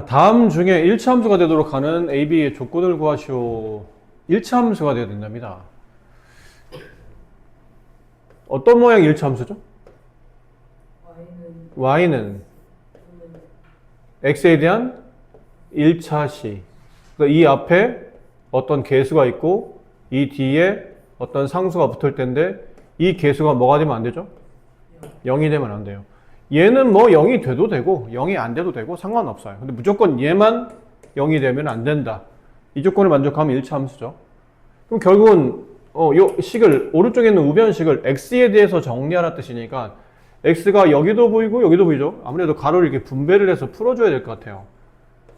다음 중에 일차함수가 되도록 하는 AB의 조건을 구하시오. 일차함수가 되어야 된답니다. 어떤 모양의 일차함수죠? y는 x에 대한 1차시. 그러니까 이 앞에 어떤 개수가 있고 이 뒤에 어떤 상수가 붙을 텐데 이 개수가 뭐가 되면 안 되죠? 0이 되면 안 돼요. 얘는 뭐 0이 돼도 되고 0이 안 돼도 되고 상관없어요. 근데 무조건 얘만 0이 되면 안 된다. 이 조건을 만족하면 1차 함수죠. 그럼 결국은 요 식을 오른쪽에 있는 우변식을 x에 대해서 정리하라는 뜻이니까 x가 여기도 보이고 여기도 보이죠. 아무래도 가로를 이렇게 분배를 해서 풀어줘야 될 것 같아요.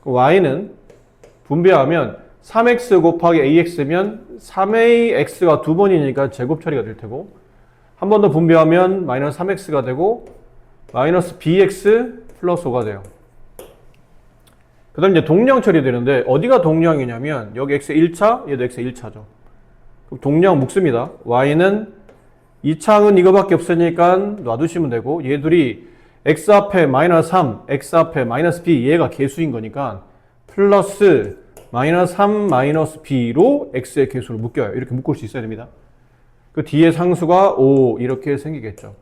y는 분배하면 3x 곱하기 ax면 3ax가 두 번이니까 제곱 처리가 될 테고 한 번 더 분배하면 마이너스 3x가 되고 마이너스 bx 플러스 5가 돼요. 그 다음 이제 동량 처리되는데 어디가 동량이냐면 여기 x의 1차, 얘도 x의 1차죠. 동량 묶습니다. y는 2차항은 이거밖에 없으니까 놔두시면 되고 얘들이 x 앞에 마이너스 3, x 앞에 마이너스 b 얘가 개수인 거니까 플러스 마이너스 3 마이너스 b로 x의 개수를 묶여요. 이렇게 묶을 수 있어야 됩니다. 그 뒤에 상수가 5 이렇게 생기겠죠.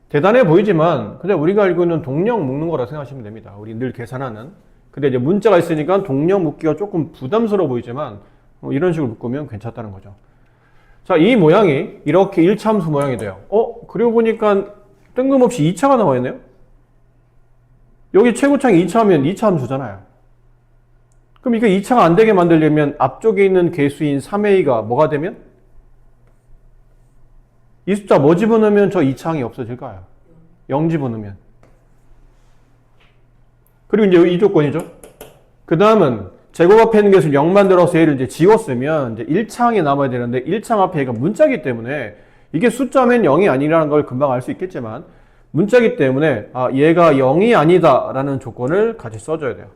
대단해 보이지만 그냥 우리가 알고 있는 동량 묶는 거라 생각하시면 됩니다. 우리 늘 계산하는. 근데 이제 문자가 있으니까 동량 묶기가 조금 부담스러워 보이지만 이런 식으로 묶으면 괜찮다는 거죠. 자, 이 모양이 이렇게 1차함수 모양이 돼요. 그리고 보니까 뜬금없이 2차가 나와 있네요. 여기 최고창이 2차하면 2차함수잖아요. 그럼 이거 2차가 안 되게 만들려면 앞쪽에 있는 개수인 3a가 뭐가 되면? 이 숫자 뭐 집어넣으면 저 2차항이 없어질까요? 0 집어넣으면. 그리고 이제 이 조건이죠. 그 다음은 제곱 앞에 있는 개수를 0 만들어서 얘를 이제 지웠으면 이제 1차항이 남아야 되는데 1차항 앞에 얘가 문자기 때문에 이게 숫자면 0이 아니라는 걸 금방 알 수 있겠지만 문자기 때문에 얘가 0이 아니다 라는 조건을 같이 써줘야 돼요.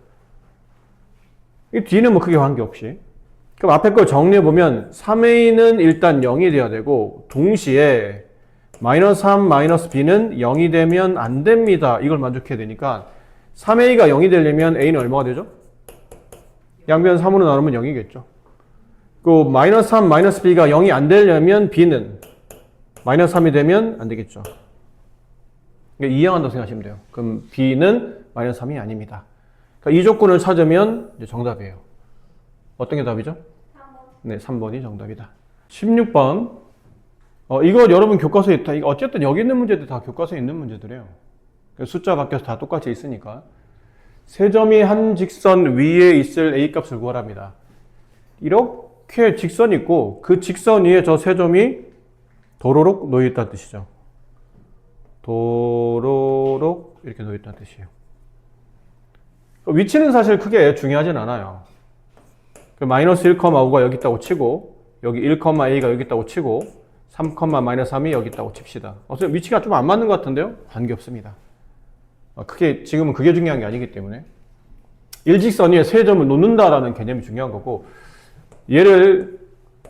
이 뒤는 뭐 크게 관계없이. 그럼 앞에 걸 정리해보면 3a는 일단 0이 돼야 되고 동시에 마이너스 3, 마이너스 b는 0이 되면 안 됩니다. 이걸 만족해야 되니까 3a가 0이 되려면 a는 얼마가 되죠? 양변 3으로 나누면 0이겠죠. 그 마이너스 3, 마이너스 b가 0이 안 되려면 b는 마이너스 3이 되면 안 되겠죠. 그러니까 이항한다고 생각하시면 돼요. 그럼 b는 마이너스 3이 아닙니다. 그러니까 이 조건을 찾으면 이제 정답이에요. 어떤 게 답이죠? 3번. 네, 3번이 정답이다. 16번. 이거 여러분 교과서에 있다. 어쨌든 여기 있는 문제들 다 교과서에 있는 문제들이에요. 숫자 바뀌어서 다 똑같이 있으니까. 세 점이 한 직선 위에 있을 a 값을 구하랍니다. 이렇게 직선이 있고 그 직선 위에 저 세 점이 도로록 놓여있다는 뜻이죠. 도로록 이렇게 놓여있다는 뜻이에요. 위치는 사실 크게 중요하진 않아요. 마이너스 1,5가 여기 있다고 치고 여기 1,a가 여기 있다고 치고 3, 마이너스 3이 여기 있다고 칩시다. 위치가 좀 안 맞는 것 같은데요? 관계없습니다. 크게 지금은 그게 중요한 게 아니기 때문에 일직선 위에 세 점을 놓는다라는 개념이 중요한 거고 얘를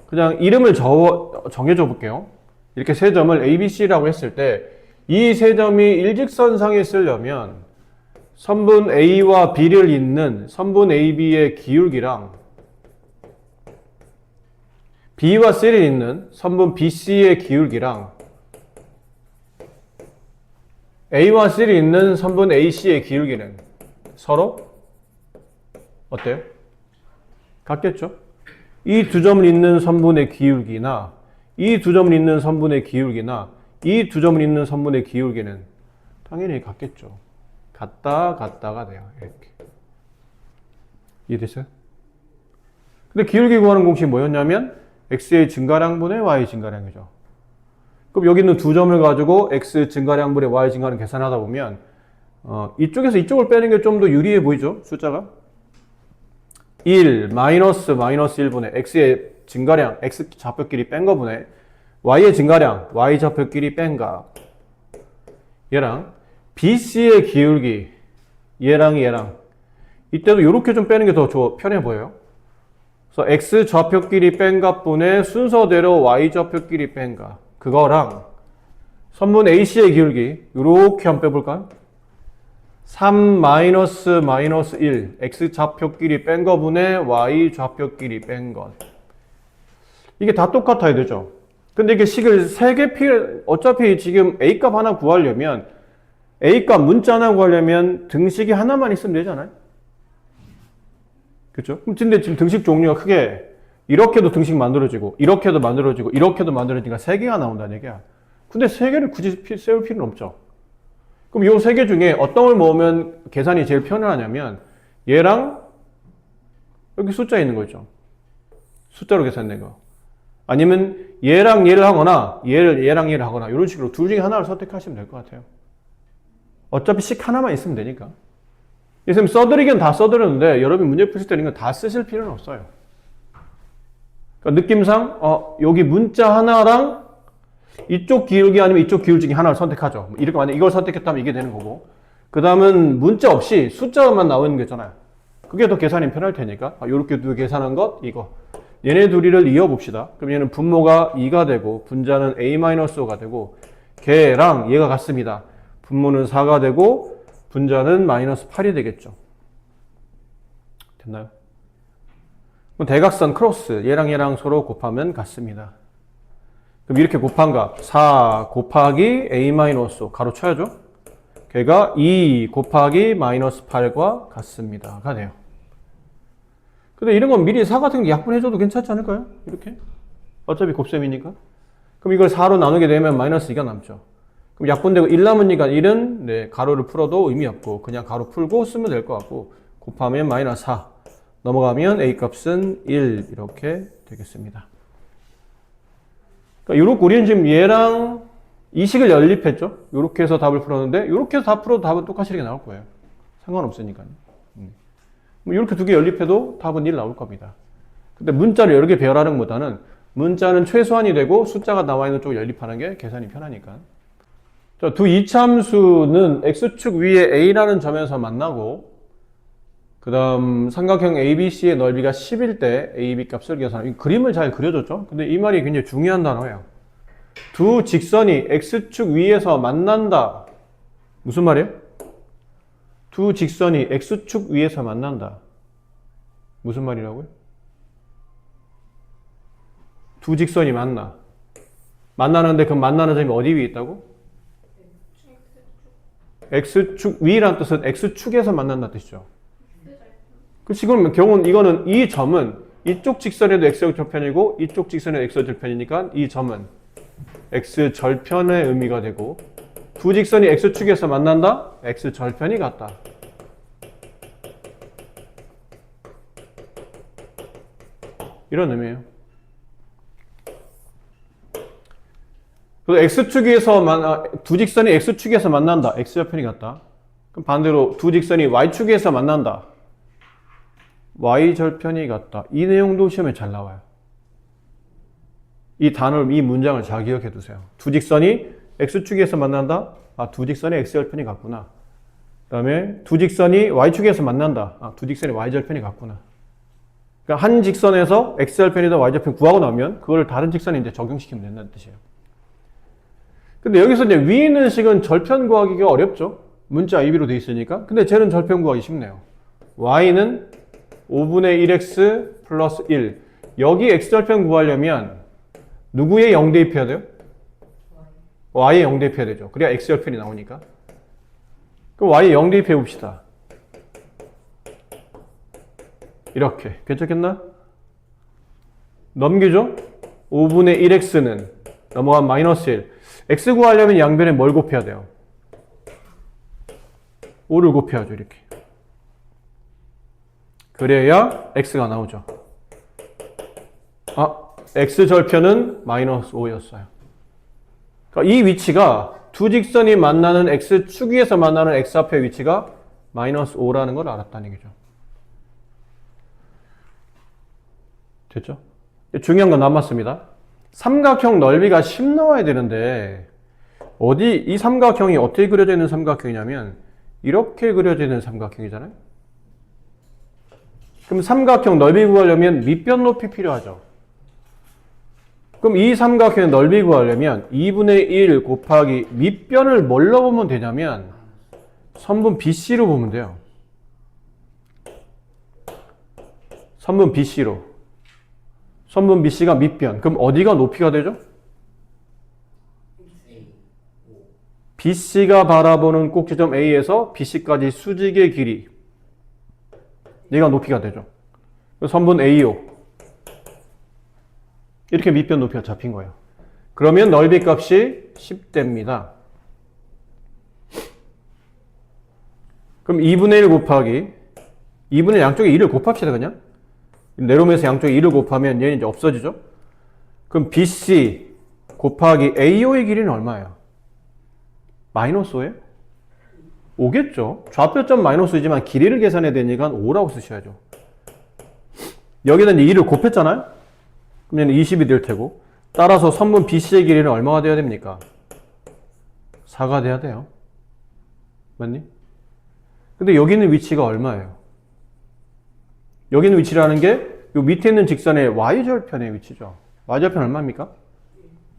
그냥 이름을 정해줘 볼게요. 이렇게 세 점을 A, B, C라고 했을 때 이 세 점이 일직선상에 쓰려면 선분 A와 B를 잇는 선분 AB의 기울기랑 B와 C를 잇는 선분 BC의 기울기랑 A와 C를 잇는 선분 AC의 기울기는 서로 어때요? 같겠죠? 이 두 점을 잇는 선분의 기울기나 이 두 점을 잇는 선분의 기울기나 이 두 점을 잇는 선분의 기울기는 당연히 같겠죠. 같다가 돼요. 이렇게. 이해됐어요? 근데 기울기 구하는 공식이 뭐였냐면 x의 증가량분의 y 증가량이죠. 그럼 여기 있는 두 점을 가지고 x 증가량분의 y 증가량 계산하다 보면 이쪽에서 이쪽을 빼는 게 좀 더 유리해 보이죠? 숫자가 1 마이너스 1분의 x의 증가량 x 좌표끼리 뺀 거분의 y의 증가량 y 좌표끼리 뺀가 얘랑 bc의 기울기 얘랑 이때도 이렇게 좀 빼는 게 더 편해 보여요. 그래서 x 좌표끼리 뺀 값분의 순서대로 y 좌표끼리 뺀 값 그거랑 선분 AC의 기울기 이렇게 한번 빼볼까요? 3 마이너스 마이너스 1 x 좌표끼리 뺀 거분의 y 좌표끼리 뺀 것. 이게 다 똑같아야 되죠. 근데 이게 식을 3개 어차피 지금 A값 하나 구하려면 A값 문자 하나 구하려면 등식이 하나만 있으면 되잖아요. 그렇죠? 근데 지금 등식 종류가 크게 이렇게도 등식 만들어지고 이렇게도 만들어지고 이렇게도 만들어지니까 3개가 나온다는 얘기야. 근데 3개를 굳이 세울 필요는 없죠. 그럼 이 3개 중에 어떤 걸 모으면 계산이 제일 편하냐면 얘랑 여기 숫자 있는 거 있죠. 숫자로 계산된 거. 아니면 얘랑 얘를 하거나 얘랑 얘를 하거나 이런 식으로 둘 중에 하나를 선택하시면 될 것 같아요. 어차피 식 하나만 있으면 되니까. 선생님 써드리긴 다 써드렸는데 여러분이 문제 푸실 때 이건 다 쓰실 필요는 없어요. 그러니까 느낌상 여기 문자 하나랑 이쪽 기울기 아니면 이쪽 기울기 중에 하나를 선택하죠. 이렇게 만약 이걸 선택했다면 이게 되는 거고, 그 다음은 문자 없이 숫자만 나오는 게 있잖아요. 그게 더 계산이 편할 테니까 이렇게 두 개 계산한 것 이거 얘네 둘이를 이어봅시다. 그럼 얘는 분모가 2가 되고 분자는 a-5가 되고 걔랑 얘가 같습니다. 분모는 4가 되고 분자는 마이너스 8이 되겠죠. 됐나요? 그럼 대각선 크로스 얘랑 얘랑 서로 곱하면 같습니다. 그럼 이렇게 곱한 값 4 곱하기 a-5 가로 쳐야죠. 걔가 2 곱하기 마이너스 8과 같습니다가 돼요. 근데 이런 건 미리 4 같은 거 약분해줘도 괜찮지 않을까요? 이렇게 어차피 곱셈이니까. 그럼 이걸 4로 나누게 되면 마이너스 2가 남죠. 그럼 약분되고 1 남으니까 1은 가로를 풀어도 의미 없고 그냥 가로 풀고 쓰면 될 것 같고 곱하면 마이너스 4 넘어가면 a 값은 1 이렇게 되겠습니다. 그러니까 요렇게 우리는 지금 얘랑 이 식을 연립했죠. 요렇게 해서 답을 풀었는데 요렇게 해서 답 풀어도 답은 똑같이 이렇게 나올 거예요. 상관없으니까요. 뭐 이렇게 두 개 연립해도 답은 1 나올 겁니다. 근데 문자를 여러 개 배열하는 것보다는 문자는 최소한이 되고 숫자가 나와 있는 쪽을 연립하는 게 계산이 편하니까. 자, 두 이차함수는 x축 위에 a라는 점에서 만나고 그 다음 삼각형 ABC의 넓이가 10일 때 AB 값을 계산하는 그림을 잘 그려줬죠. 근데 이 말이 굉장히 중요한 단어예요. 두 직선이 x축 위에서 만난다. 무슨 말이에요? 두 직선이 x축 위에서 만난다. 무슨 말이라고요? 두 직선이 만나. 만나는데 그 만나는 점이 어디 위에 있다고? x축 위라는 뜻은 x축에서 만난다는 뜻이죠. 지금 경우는 이거는 이 점은 이쪽 직선에도 x절편이고 이쪽 직선에도 x절편이니까 이 점은 x절편의 의미가 되고 두 직선이 x축에서 만난다? x절편이 같다. 이런 의미예요. 그래서 x축에서 두 직선이 x축에서 만난다. x절편이 같다. 그럼 반대로 두 직선이 y축에서 만난다. y절편이 같다. 이 내용도 시험에 잘 나와요. 이 단어를, 이 문장을 잘 기억해 두세요. 두 직선이 x축에서 만난다. 두 직선의 x절편이 같구나. 그 다음에 두 직선이 y축에서 만난다. 두 직선의 y절편이 같구나. 그러니까 한 직선에서 x절편이다 y절편 구하고 나면 그걸 다른 직선에 이제 적용시키면 된다는 뜻이에요. 근데 여기서 이제 위에 있는 식은 절편 구하기가 어렵죠. 문자 AB로 되어 있으니까. 근데 쟤는 절편 구하기 쉽네요. y는 5분의 1x 플러스 1. 여기 x절편 구하려면 누구의 0 대입해야 돼요? y의 0 대입해야 되죠. 그래야 x절편이 나오니까. 그럼 y의 0 대입해 봅시다. 이렇게. 괜찮겠나? 넘기죠? 5분의 1x는 넘어간 마이너스 1. x 구하려면 양변에 뭘 곱해야 돼요? 5를 곱해야죠. 이렇게. 그래야 x가 나오죠. x절편은 마이너스 5였어요. 그러니까 이 위치가 두 직선이 만나는 x축 위에서 만나는 x좌표의 위치가 마이너스 5라는 걸 알았다는 얘기죠. 됐죠? 중요한 건 남았습니다. 삼각형 넓이가 10 나와야 되는데 이 삼각형이 어떻게 그려져 있는 삼각형이냐면 이렇게 그려져 있는 삼각형이잖아요. 그럼 삼각형 넓이 구하려면 밑변 높이 필요하죠. 그럼 이 삼각형의 넓이 구하려면 2분의 1 곱하기 밑변을 뭘로 보면 되냐면 선분 BC로 보면 돼요. 선분 BC로. 선분 BC가 밑변. 그럼 어디가 높이가 되죠? BC가 바라보는 꼭지점 A에서 BC까지 수직의 길이. 얘가 높이가 되죠. 선분 AO. 이렇게 밑변 높이가 잡힌 거예요. 그러면 넓이 값이 10대입니다. 그럼 2분의 1 곱하기 2분의 양쪽에 2를 곱합시다 그냥. 내려오면서 양쪽에 2를 곱하면 얘는 이제 없어지죠. 그럼 BC 곱하기 AO의 길이는 얼마예요? 마이너스 5예요? 5겠죠. 좌표점 마이너스 2지만 길이를 계산해야 되니까 5라고 쓰셔야죠. 여기다 이제 2를 곱했잖아요. 그럼 얘는 20이 될 테고, 따라서 선분 BC의 길이는 얼마가 돼야 됩니까? 4가 돼야 돼요. 맞니? 근데 여기 있는 위치가 얼마예요? 여기 있는 위치라는 게 요 밑에 있는 직선의 y절편의 위치죠. y절편 얼마입니까?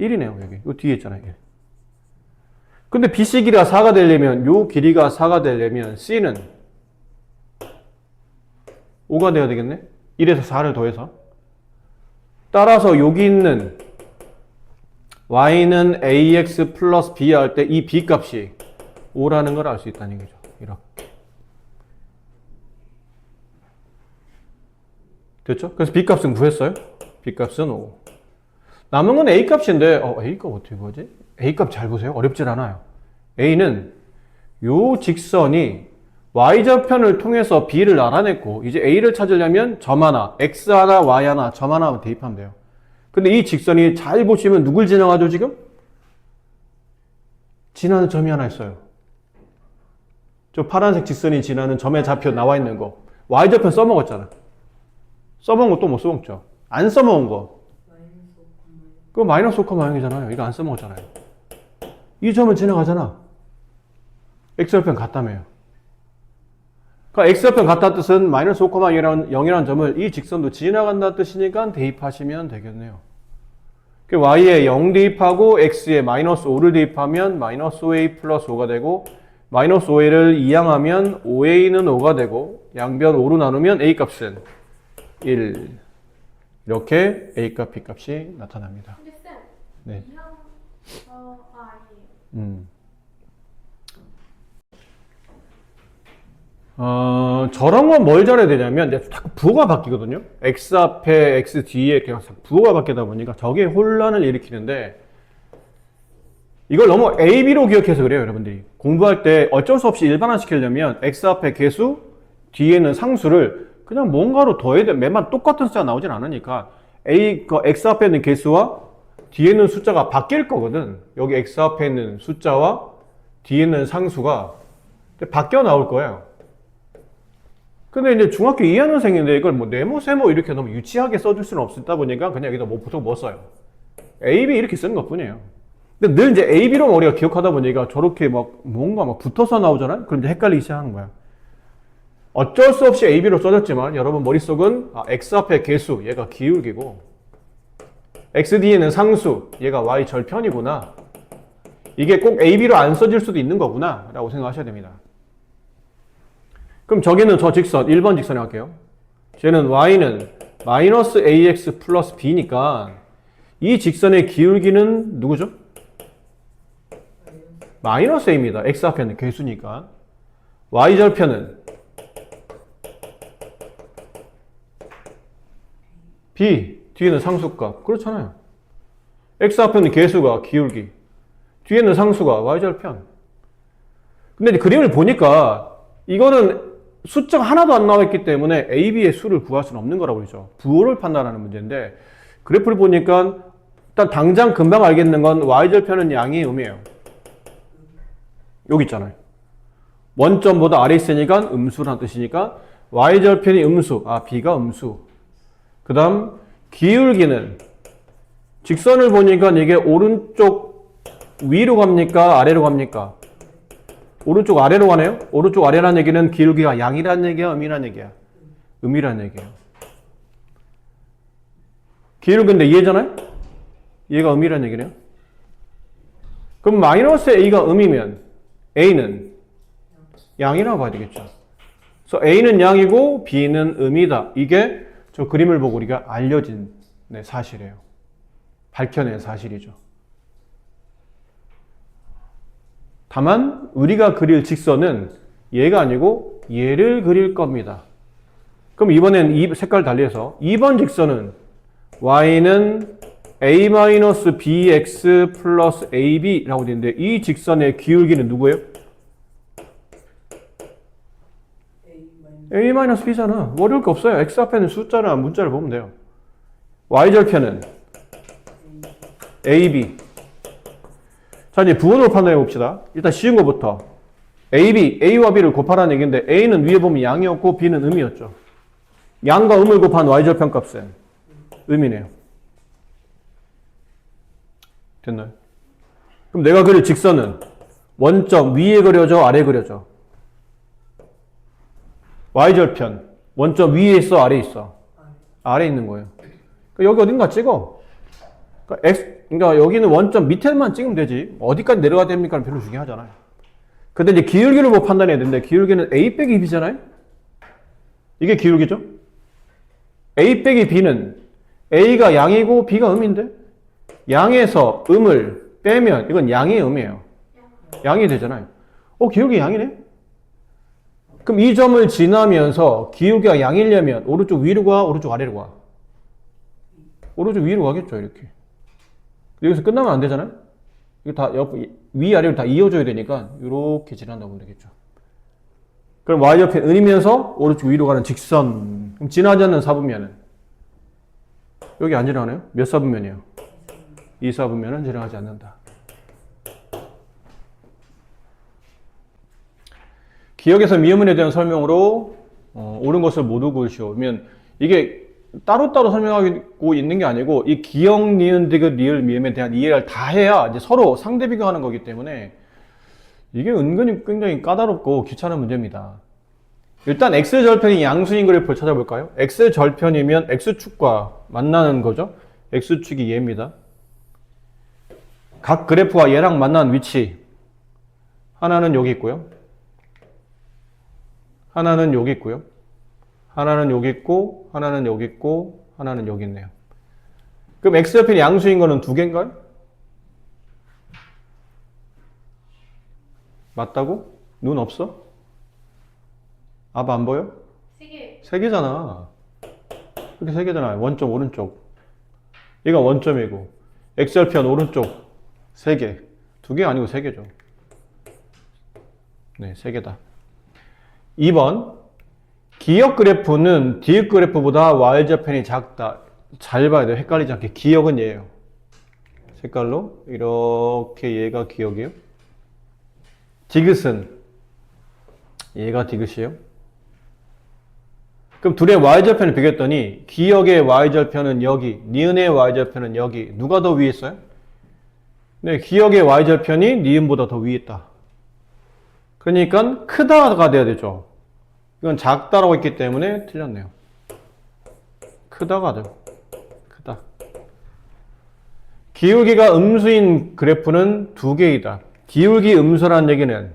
1이네요. 여기. 요 뒤에 있잖아요. 1. 근데 BC 길이가 4가 되려면 요 길이가 4가 되려면 C는 5가 돼야 되겠네? 1에서 4를 더해서. 따라서 여기 있는 y는 ax 플러스 b 할 때 이 b 값이 5라는 걸 알 수 있다는 얘기죠. 이렇게. 됐죠? 그래서 b 값은 구했어요. b 값은 5. 남은 건 a 값인데, a 값 어떻게 구하지? a 값 잘 보세요. 어렵질 않아요. a는 요 직선이 y절편을 통해서 b를 알아냈고, 이제 a를 찾으려면 점 하나, x 하나, y 하나, 점 하나 대입하면 돼요. 근데 이 직선이 잘 보시면 누굴 지나가죠, 지금? 지나는 점이 하나 있어요. 저 파란색 직선이 지나는 점에 좌표 나와 있는 거. y절편 써먹었잖아. 써먹은 거 또 못 써먹죠. 안 써먹은 거. 그거 마이너스 5,0이잖아요. 이거 안 써먹었잖아요. 이 점을 지나가잖아. x절편 같다며요. 그러니까 x절편 같다는 뜻은 마이너스 5,0이라는 점을 이 직선도 지나간다는 뜻이니까 대입하시면 되겠네요. y에 0 대입하고 x에 마이너스 5를 대입하면 마이너스 5a 플러스 5가 되고, 마이너스 5a를 이항하면 5a는 5가 되고, 양변 5로 나누면 a 값은 1. 이렇게 a 값, b 값이 나타납니다. 근데 쌤, 네. 이항 아니에요. 저런 건 뭘 잘해야 되냐면, 이제 자꾸 부호가 바뀌거든요. x 앞에 x 뒤에 이렇게 부호가 바뀌다 보니까 저게 혼란을 일으키는데, 이걸 너무 a, b로 기억해서 그래요, 여러분들이. 공부할 때 어쩔 수 없이 일반화 시키려면 x 앞에 개수, 뒤에는 상수를 그냥 뭔가로 더해야 돼. 매번 똑같은 숫자가 나오진 않으니까 x 앞에 있는 개수와 뒤에 있는 숫자가 바뀔 거거든. 여기 x 앞에 있는 숫자와 뒤에 있는 상수가 바뀌어 나올 거예요. 근데 이제 중학교 2학년생인데 이걸 뭐 네모, 세모 이렇게 너무 유치하게 써줄 수는 없다 보니까 그냥 여기다 뭐 보통 뭐 써요? A, B 이렇게 쓰는 것 뿐이에요. 근데 늘 이제 A, B로 우리가 기억하다 보니까 저렇게 막 뭔가 막 붙어서 나오잖아요? 그럼 이제 헷갈리기 시작하는 거야. 어쩔 수 없이 A, B로 써졌지만 여러분 머릿속은 X 앞에 개수, 얘가 기울기고 X 뒤에는 상수, 얘가 Y 절편이구나. 이게 꼭 A, B로 안 써질 수도 있는 거구나 라고 생각하셔야 됩니다. 그럼 저기는 저 직선, 1번 직선에 할게요. 쟤는 Y는 마이너스 AX 플러스 B니까 이 직선의 기울기는 누구죠? 마이너스 A입니다. X 앞에 있는 개수니까. Y절편은 B, 뒤에는 상수값. 그렇잖아요. X 앞에는 개수가 기울기. 뒤에는 상수가 Y절편. 근데 이제 그림을 보니까 이거는 숫자가 하나도 안 나와 있기 때문에 A, B의 수를 구할 수는 없는 거라고 그러죠. 부호를 판단하는 문제인데 그래프를 보니까 일단 당장 금방 알겠는 건 Y절편은 양의 음이에요. 여기 있잖아요. 원점보다 아래 있으니까 음수라는 뜻이니까 Y절편이 음수, B가 음수. 그 다음 기울기는 직선을 보니까 이게 오른쪽 위로 갑니까? 아래로 갑니까? 오른쪽 아래로 가네요? 오른쪽 아래라는 얘기는 기울기가 양이라는 얘기야? 음이라는 얘기야? 음이라는 얘기야. 기울기인데 얘잖아요? 얘가 음이라는 얘기네요. 그럼 마이너스 A가 음이면 A는 양이라고 봐야 되겠죠. 그래서 A는 양이고 B는 음이다. 이게 저 그림을 보고 우리가 알려진 사실이에요. 밝혀낸 사실이죠. 다만 우리가 그릴 직선은 얘가 아니고 얘를 그릴 겁니다. 그럼 이번엔 이 색깔 달리해서 2번 직선은 y는 a-bx 플러스 ab라고 되는데 이 직선의 기울기는 누구예요? a-b잖아. 어려울 거 없어요. x 앞에는 숫자나 문자를 보면 돼요. y절편은 ab. 자, 이제 부분으로 판단해 봅시다. 일단 쉬운 거부터. a와 b를 곱하라는 얘기인데 a는 위에 보면 양이었고 b는 음이었죠. 양과 음을 곱한 y절편 값은 음이네요. 됐나요? 그럼 내가 그릴 직선은 원점 위에 그려져 아래 그려져? y절편 원점 위에 있어 아래 있어? 아래 있는 거예요. 그러니까 여기 어딘가 찍어. 그러니까 여기는 원점 밑에만 찍으면 되지. 어디까지 내려가야 됩니까? 별로 중요하잖아요. 근데 이제 기울기를 뭐 판단해야 되는데 기울기는 a 빼기 b잖아요? 이게 기울기죠? a 빼기 b는 a가 양이고 b가 음인데 양에서 음을 빼면 이건 양의 음이에요. 양이 되잖아요. 기울기 양이네? 그럼 이 점을 지나면서 기울기가 양이려면 오른쪽 위로 가, 오른쪽 아래로 가? 오른쪽 위로 가겠죠, 이렇게. 여기서 끝나면 안 되잖아요? 이거 다 위아래로 다 이어줘야 되니까 이렇게 지난다고 보면 되겠죠. 그럼 y옆에 은이면서 오른쪽 위로 가는 직선. 그럼 지나지 않는 사분면은 여기 안 지나가네요? 몇 사분면이에요? 2사분면은 지나가지 않는다. 기억에서 미음문에 대한 설명으로 옳은 것을 모두 고르시오. 그러면 이게 따로따로 설명하고 있는 게 아니고 이 기억, 니은, 디귿, 리을, 미음에 대한 이해를 다 해야 이제 서로 상대 비교하는 거기 때문에 이게 은근히 굉장히 까다롭고 귀찮은 문제입니다. 일단 X절편이 양수인 그래프를 찾아볼까요? X절편이면 X축과 만나는 거죠. X축이 얘입니다. 각 그래프가 얘랑 만난 위치 하나는 여기 있고요. 하나는 여기 있고요. 하나는 여기 있고 하나는 여기 있고 하나는 여기 있네요. 그럼 X절편이 양수인 거는 두 개인가요? 맞다고? 눈 없어? 앞 안 보여? 세 개. 세 개잖아. 이렇게 세 개잖아. 원점 오른쪽. 얘가 원점이고 X절편 오른쪽 세 개. 두 개 아니고 세 개죠. 네, 세 개다. 2번. 기역 그래프는 디귿 그래프보다 y절편이 작다. 잘 봐야 돼요. 헷갈리지 않게. 기역은 얘예요. 색깔로 이렇게 얘가 기역이에요. 디귿은 얘가 디귿이에요. 그럼 둘의 y절편을 비교했더니 기역의 y절편은 여기, 니은의 y절편은 여기. 누가 더 위에 있어요? 네, 기역의 y절편이 니은보다 더 위에 있다. 그러니까 크다가 돼야 되죠. 이건 작다라고 했기 때문에 틀렸네요. 크다가 돼요. 크다. 기울기가 음수인 그래프는 두 개이다. 기울기 음수라는 얘기는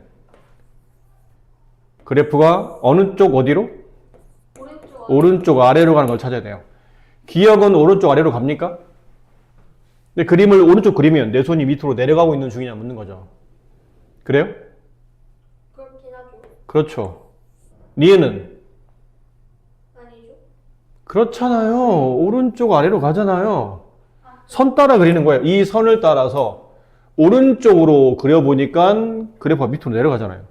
그래프가 어느 쪽 어디로? 오른쪽 아래로 가는 걸 찾아야 돼요. 기역은 오른쪽 아래로 갑니까? 근데 그림을 오른쪽 그리면 내 손이 밑으로 내려가고 있는 중이냐 묻는 거죠. 그래요? 그렇긴 하죠. 그렇죠. 니은은? 아니죠. 그렇잖아요. 오른쪽 아래로 가잖아요. 선 따라 그리는 거예요. 이 선을 따라서 오른쪽으로 그려보니까 그래프가 밑으로 내려가잖아요.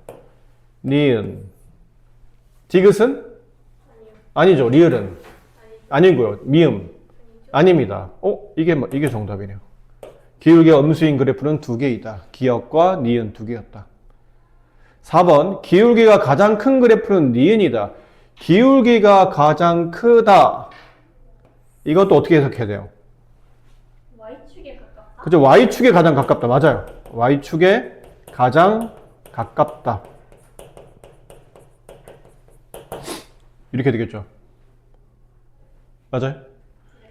니은. 디귿은? 아니요. 아니죠. 리을은? 아니죠. 아니고요. 미음. 아니죠. 아닙니다. 이게 정답이네요. 기울기가 음수인 그래프는 두 개이다. 기역과 니은 두 개였다. 4번. 기울기가 가장 큰 그래프는 니은이다. 기울기가 가장 크다. 이것도 어떻게 해석해야 돼요? Y축에 가깝다. 그죠? Y축에 가장 가깝다. 맞아요. Y축에 가장 가깝다. 이렇게 되겠죠. 맞아요?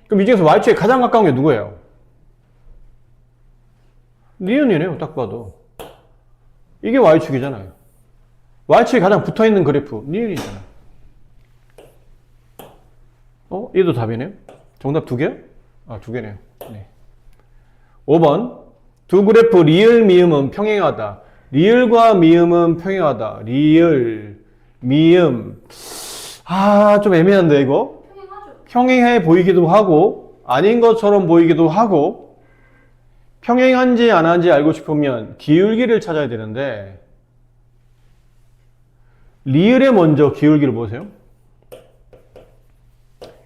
그럼 이 중에서 Y축에 가장 가까운 게 누구예요? 니은이네요. 딱 봐도. 이게 Y축이잖아요. y축에 가장 붙어있는 그래프 니은이잖아. 얘도 답이네요. 정답 두 개요? 두 개네요. 네. 5번 두 그래프 리을 미음은 평행하다. 리을과 미음은 평행하다. 리을 미음 좀 애매한데 이거? 평행하죠. 평행해 보이기도 하고 아닌 것처럼 보이기도 하고 평행한지 안 한지 알고 싶으면 기울기를 찾아야 되는데 리을에 먼저 기울기를 보세요.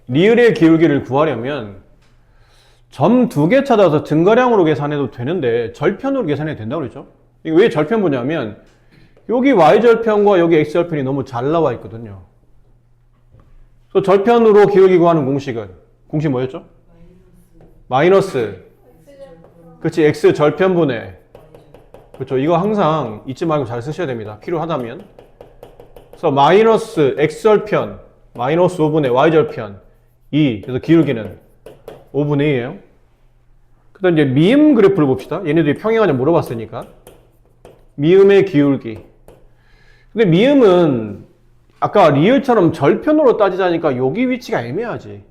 리을의 기울기를 구하려면 점 두 개 찾아서 증가량으로 계산해도 되는데 절편으로 계산해도 된다고 그랬죠? 이게 왜 절편 보냐면 여기 y절편과 여기 x절편이 너무 잘 나와 있거든요. 그래서 절편으로 기울기 구하는 공식 뭐였죠? 마이너스 그렇지 x절편분의 그렇죠. 이거 항상 잊지 말고 잘 쓰셔야 됩니다. 필요하다면. 그래서 마이너스 x절편 마이너스 5분의 y절편 2 그래서 기울기는 5분의 2예요. 그 다음 이제 미음 그래프를 봅시다. 얘네들이 평행하냐 물어봤으니까. 미음의 기울기. 근데 미음은 아까 리을처럼 절편으로 따지자니까 여기 위치가 애매하지.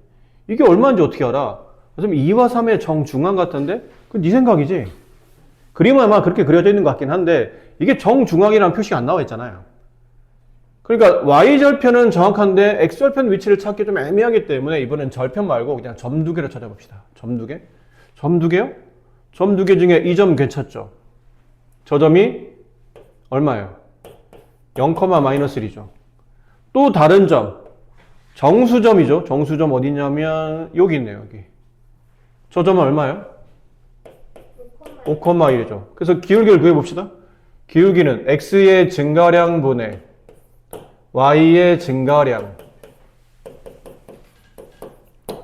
이게 얼마인지 어떻게 알아? 그럼 2와 3의 정중앙 같은데? 그건 네 생각이지. 그림은 아마 그렇게 그려져 있는 것 같긴 한데 이게 정중앙이라는 표시가 안 나와 있잖아요. 그러니까 y절편은 정확한데 x절편 위치를 찾기 좀 애매하기 때문에 이번엔 절편 말고 그냥 점 두 개를 찾아봅시다. 점 두 개? 점 두 개요? 점 두 개 중에 이 점 괜찮죠? 저 점이 얼마예요? 0,-1이죠. 또 다른 점 정수점이죠. 정수점 어디냐면 여기 있네요. 여기. 저 점은 얼마예요? 5,1이죠. 그래서 기울기를 구해봅시다. 기울기는 x의 증가량 분의 y의 증가량.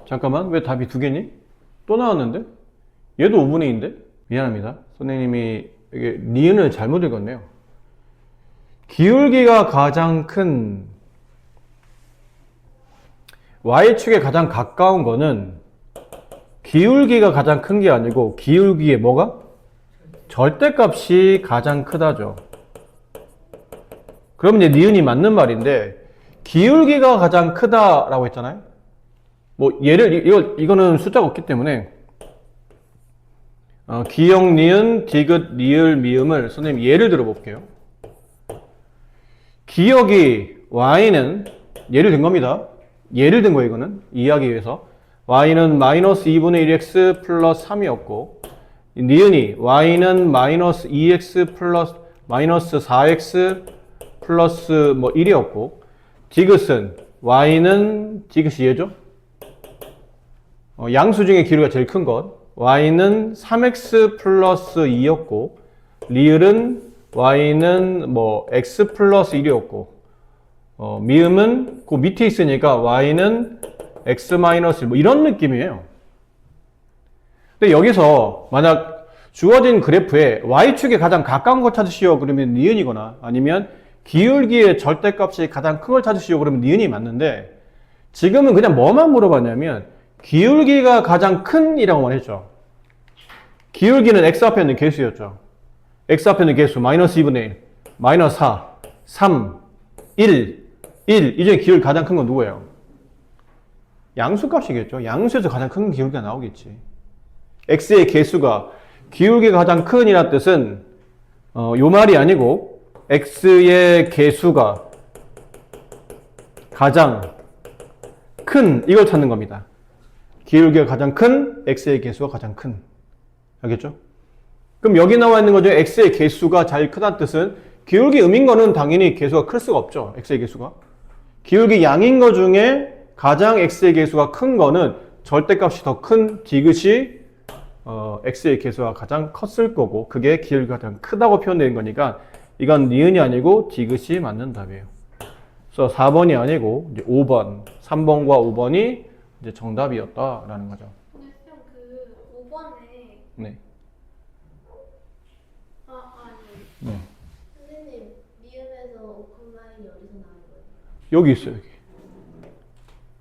잠깐만, 왜 답이 두 개니? 또 나왔는데? 얘도 5분의 2인데? 미안합니다. 선생님이 이게 니은을 잘못 읽었네요. 기울기가 가장 큰 y축에 가장 가까운 거는 기울기가 가장 큰 게 아니고 기울기의 뭐가? 절대값이 가장 크다죠. 그럼 이제 니은이 맞는 말인데 기울기가 가장 크다라고 했잖아요. 뭐 이거는 숫자가 없기 때문에 기역, 니은, 디귿, 리을, 미음을 선생님 예를 들어 볼게요. 기역이 y는 예를 든 겁니다. 예를 든 거예요. 이거는 이해하기 위해서 y는 마이너스 2분의 1x 플러스 3이었고 니은이 y는 마이너스 2x 플러스 마이너스 4x 플러스 뭐 1이었고 디귿은 y는 디귿이 얘죠. 양수 중에 기울기가 제일 큰 것 y는 3x 플러스 2였고 리을은 y는 뭐 x 플러스 1이었고 미음은 그 밑에 있으니까 y는 x 마이너스 1 뭐 이런 느낌이에요. 근데 여기서 만약 주어진 그래프에 y축에 가장 가까운 거 찾으시오 그러면 니은이거나 아니면 기울기의 절대값이 가장 큰 걸 찾으시오 그러면 니은이 맞는데 지금은 그냥 뭐만 물어봤냐면 기울기가 가장 큰 이라고만 했죠. 기울기는 x 앞에 있는 개수였죠. x 앞에 있는 개수 마이너스 2분의 1 마이너스 4 3 1 1 이 중에 기울기 가장 큰 건 누구예요? 양수값이겠죠. 양수에서 가장 큰 기울기가 나오겠지. x의 개수가 기울기가 가장 큰이라는 뜻은 요 말이 아니고 x의 개수가 가장 큰 이걸 찾는 겁니다. 기울기가 가장 큰 x의 개수가 가장 큰. 알겠죠? 그럼 여기 나와 있는 것 중에 x의 개수가 제일 크다는 뜻은 기울기 음인 거는 당연히 개수가 클 수가 없죠. x의 개수가. 기울기 양인 것 중에 가장 x의 개수가 큰 거는 절대값이 더 큰 디귿이 x의 개수가 가장 컸을 거고 그게 기울기가 가장 크다고 표현된 거니까 이건 니은이 아니고 디귿이 맞는 답이에요. 그래서 4번이 아니고 이제 5번, 3번과 5번이 이제 정답이었다라는 거죠. 근데 쌤 그 5번에 네. 아니 네. 선생님, 미음에서 5,1이 어디서 나온 거예요? 여기 있어요, 여기.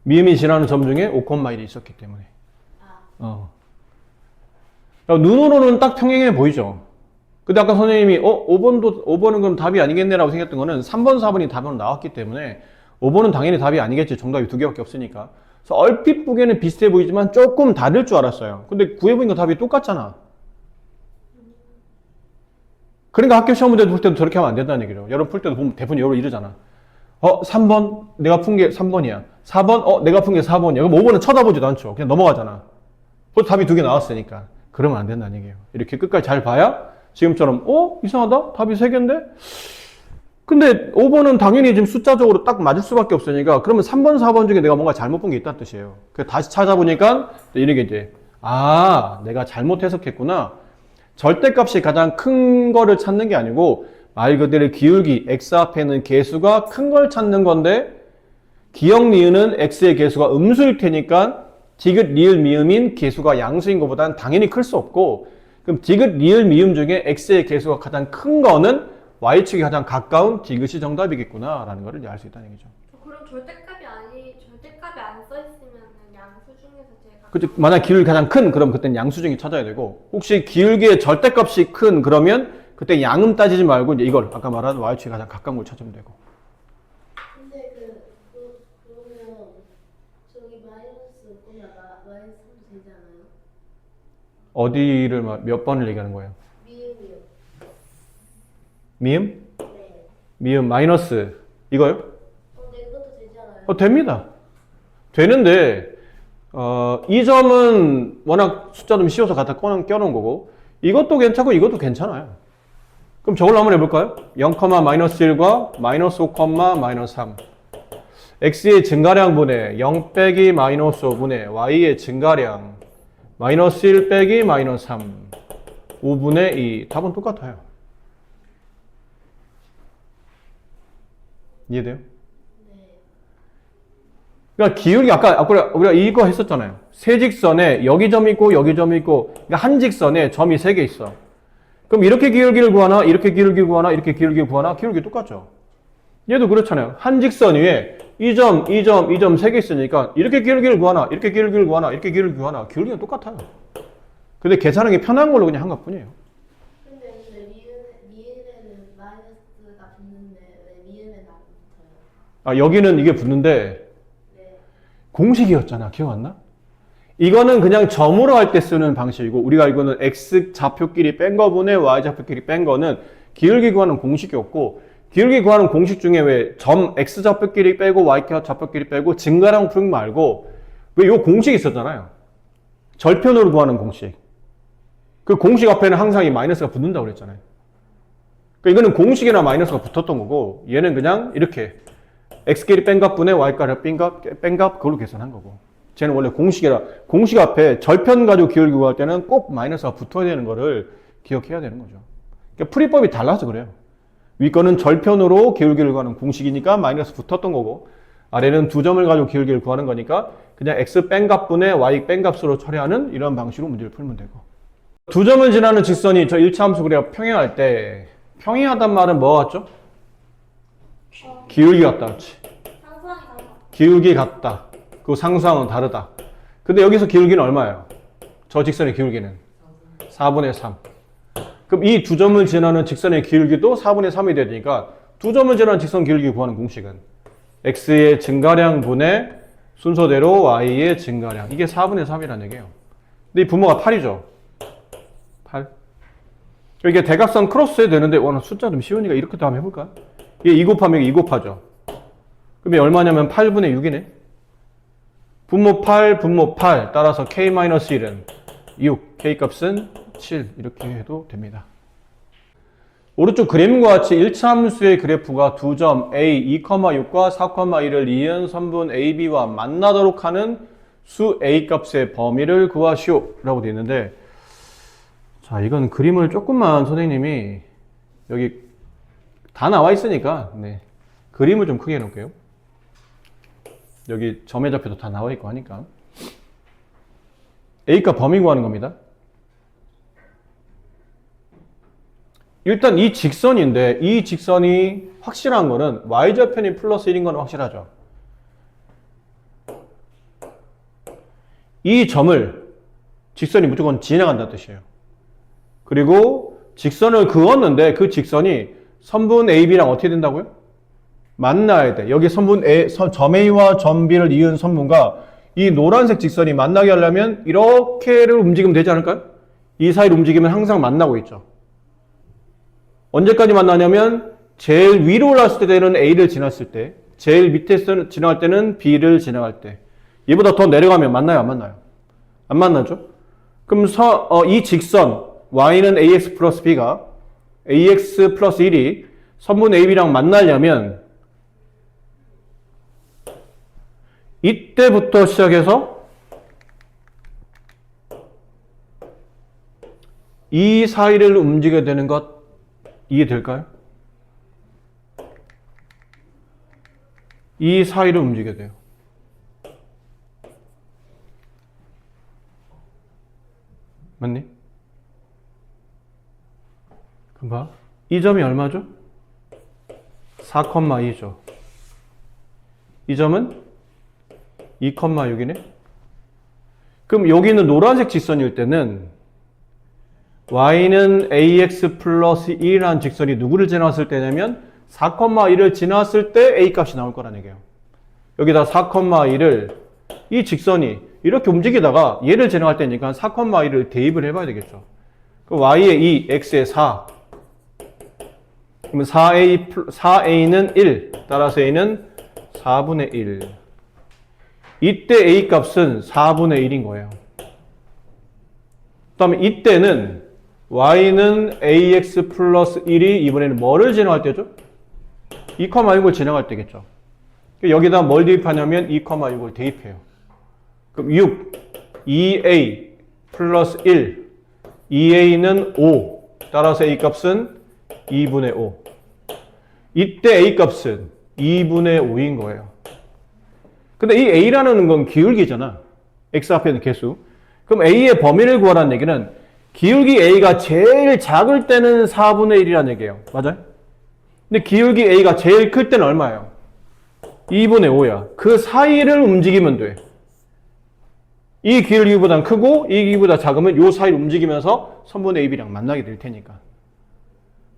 미음이 지나는 점 중에 5,1이 있었기 때문에. 눈으로는 딱 평행해 보이죠? 근데 아까 선생님이 5번은 그럼 답이 아니겠네라고 생각했던 거는 3번, 4번이 답으로 나왔기 때문에 5번은 당연히 답이 아니겠지. 정답이 두 개밖에 없으니까. 그래서 얼핏 보기에는 비슷해 보이지만 조금 다를 줄 알았어요. 근데 구해보니까 답이 똑같잖아. 그러니까 학교 시험 문제 풀 때도 저렇게 하면 안 된다는 얘기죠. 여러분 풀 때도 보면 대부분 여러분 이러잖아. 3번 내가 푼 게 3번이야. 4번 내가 푼 게 4번이야. 그럼 5번은 쳐다보지도 않죠. 그냥 넘어가잖아. 그래서 답이 두 개 나왔으니까. 그러면 안 된다는 얘기예요. 이렇게 끝까지 잘 봐야 지금처럼 이상하다? 답이 세 개인데? 근데 5번은 당연히 지금 숫자적으로 딱 맞을 수밖에 없으니까 그러면 3번, 4번 중에 내가 뭔가 잘못 본 게 있다는 뜻이에요. 그래서 다시 찾아보니까 이렇게 이제 내가 잘못 해석했구나. 절대값이 가장 큰 거를 찾는 게 아니고 말 그대로 기울기 x 앞에는 개수가 큰 걸 찾는 건데 기역 니은은 x의 개수가 음수일 테니까 디귿 리을 미음인 개수가 양수인 것보다는 당연히 클 수 없고 그럼 디귿 리을 미음 중에 x의 개수가 가장 큰 거는 y축이 가장 가까운 디귿이 정답이겠구나 라는 걸 알 수 있다는 얘기죠. 그럼 절대값이 안 써 있으면은 양수 중에서 제가 그치, 만약 기울기 가장 큰 그럼 그땐 양수 중에 찾아야 되고 혹시 기울기의 절대값이 큰 그러면 그때 양음 따지지 말고 이제 이걸 아까 말한 y축이 가장 가까운 걸 찾으면 되고. 근데 그러면 저기 마이너스 거기다가 마이너스 3도 되지 않아요? 어디를 몇 번을 얘기하는 거예요? 미음이요. 미음? 네. 미음 마이너스 이거요? 네, 그것도 되지 않아요? 됩니다. 되는데 이 점은 워낙 숫자 좀 쉬워서 갖다 껴놓은 거고 이것도 괜찮고 이것도 괜찮아요. 그럼 저걸로 한번 해볼까요? 0,-1과 마이너스 5, 마이너스 3 x의 증가량 분의 0 빼기 마이너스 5분의 y의 증가량 마이너스 1 빼기 마이너스 3 5분의 2 답은 똑같아요. 이해돼요? 네. 그러니까 기울기 아까 우리가 이거 했었잖아요. 세 직선에 여기 점이 있고 여기 점이 있고 그러니까 한 직선에 점이 세 개 있어. 그럼 이렇게 기울기를 구하나 이렇게 기울기 구하나 이렇게 기울기 구하나 기울기 똑같죠. 얘도 그렇잖아요. 한 직선 위에 이 점, 이 점, 이 점 세 개 있으니까 이렇게 기울기를 구하나 이렇게 기울기를 구하나 이렇게 기울기 구하나 기울기는 똑같아요. 근데 계산하기 편한 걸로 그냥 한 것뿐이에요. 근데 미음에는 마이너스가 붙는데 왜 미음에는 안 붙어요? 여기는 이게 붙는데 네. 공식이었잖아. 기억 안 나? 이거는 그냥 점으로 할 때 쓰는 방식이고 우리가 알고는 x 좌표끼리 뺀 거분의 y 좌표끼리 뺀 거는 기울기 구하는 공식이었고 기울기 구하는 공식 중에 왜 점 x 좌표끼리 빼고 y 좌표끼리 빼고 증가량 풀기 말고 왜 요 공식이 있었잖아요. 절편으로 구하는 공식. 그 공식 앞에는 항상 이 마이너스가 붙는다고 그랬잖아요. 그러니까 이거는 공식이나 마이너스가 붙었던 거고 얘는 그냥 이렇게 x끼리 뺀 값분의 y끼리 뺀 값 그걸로 계산한 거고 쟤는 원래 공식 앞에 절편 가지고 기울기 구할 때는 꼭 마이너스가 붙어야 되는 거를 기억해야 되는 거죠. 그러니까 풀이법이 달라서 그래요. 위 거는 절편으로 기울기를 구하는 공식이니까 마이너스 붙었던 거고 아래는 두 점을 가지고 기울기를 구하는 거니까 그냥 x 뺀 값분의 y 뺀 값으로 처리하는 이런 방식으로 문제를 풀면 되고 두 점을 지나는 직선이 저 1차 함수 그래가 평행할 때 평행하단 말은 뭐 같죠? 기울기 같다. 그렇지. 상수항이 달라. 기울기 같다. 그 상수항은 다르다. 근데 여기서 기울기는 얼마예요? 저 직선의 기울기는 4분의 3. 그럼 이 두 점을 지나는 직선의 기울기도 4분의 3이 되니까 두 점을 지나는 직선 기울기 구하는 공식은 x의 증가량 분의 순서대로 y의 증가량. 이게 4분의 3이라는 얘기예요. 근데 이 분모가 8이죠. 8. 이게 대각선 크로스 해야 되는데 워낙 숫자 좀 쉬우니까 이렇게 도 한번 해볼까요? 이게 2 곱하면 2 곱하죠. 그럼 얼마냐면 8분의 6이네. 분모 8, 분모 8 따라서 k-1은 6, k값은 7 이렇게 해도 됩니다. 오른쪽 그림과 같이 1차 함수의 그래프가 두 점 a 2,6과 4,1을 이은 선분 ab와 만나도록 하는 수 a 값의 범위를 구하시오 라고 되어 있는데 자 이건 그림을 조금만 선생님이 여기 다 나와 있으니까 그림을 좀 크게 해놓을게요. 여기 점의 좌표도 다 나와 있고 하니까 A값 범위 구하는 겁니다. 일단 이 직선인데 이 직선이 확실한 거는 y좌편이 플러스 1인 건 확실하죠. 이 점을 직선이 무조건 지나간다는 뜻이에요. 그리고 직선을 그었는데 그 직선이 선분 AB랑 어떻게 된다고요? 만나야 돼. 여기 선분 A, 점 A와 점 B를 이은 선분과 이 노란색 직선이 만나게 하려면 이렇게를 움직이면 되지 않을까요? 이 사이를 움직이면 항상 만나고 있죠. 언제까지 만나냐면 제일 위로 올랐을 때는 A를 지났을 때, 제일 밑에 지나갈 때는 B를 지나갈 때. 얘보다 더 내려가면 만나요, 안 만나요? 안 만나죠? 그럼 이 직선 y는 ax 플러스 b가 ax 플러스 1이 선분 ab랑 만나려면 이때부터 시작해서 이 사이를 움직여야 되는 것 이해될까요? 이 사이를 움직여야 돼요. 맞니? 그럼 봐. 이 점이 얼마죠? 4,2죠. 이 점은 2,6이네. 그럼 여기는 노란색 직선일 때는 y는 ax 플러스 1이라는 직선이 누구를 지났을 때냐면 4,1을 지났을 때 a 값이 나올 거라는 얘기예요. 여기다 4,1을 이 직선이 이렇게 움직이다가 얘를 지나갈 때니까 4,1을 대입을 해봐야 되겠죠. 그럼 y의 2, x의 4. 그러면 4a는 1. 따라서 a는 4분의 1. 이때 a 값은 4분의 1인 거예요. 그 다음에 이때는 y는 ax 플러스 1이 이번에는 뭐를 지나갈 때죠? 2,6을 지나갈 때겠죠. 여기다 뭘 대입하냐면 2,6을 대입해요. 그럼 6, 2a 플러스 1, 2a는 5. 따라서 a 값은 2분의 5. 이때 a 값은 2분의 5인 거예요. 근데 이 a라는 건 기울기잖아. x 앞에 있는 개수. 그럼 a의 범위를 구하라는 얘기는 기울기 a가 제일 작을 때는 4분의 1이라는 얘기예요. 맞아요? 근데 기울기 a가 제일 클 때는 얼마예요? 2분의 5야. 그 사이를 움직이면 돼. 이 기울기보다 크고 이 기울기보다 작으면 이 사이를 움직이면서 선분의 AB랑 만나게 될 테니까.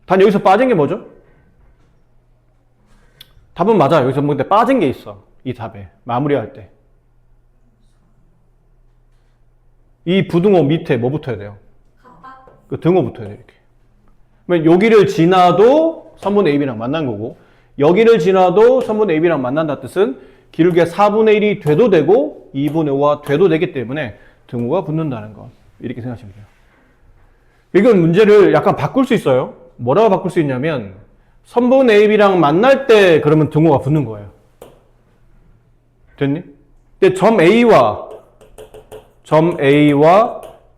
단 여기서 빠진 게 뭐죠? 답은 맞아요. 여기서 근데 빠진 게 있어. 이 답에 마무리할 때. 이 부등호 밑에 뭐 붙어야 돼요? 그 등호 붙어야 돼요. 이렇게. 그러면 여기를 지나도 선분의 AB랑 만난 거고 여기를 지나도 선분의 AB랑 만난다는 뜻은 기울기가 4분의 1이 돼도 되고 2분의 5가 돼도 되기 때문에 등호가 붙는다는 거. 이렇게 생각하시면 돼요. 이건 문제를 약간 바꿀 수 있어요. 뭐라고 바꿀 수 있냐면 선분 AB랑 만날 때 그러면 등호가 붙는 거예요. 됐니? 근데 점 A와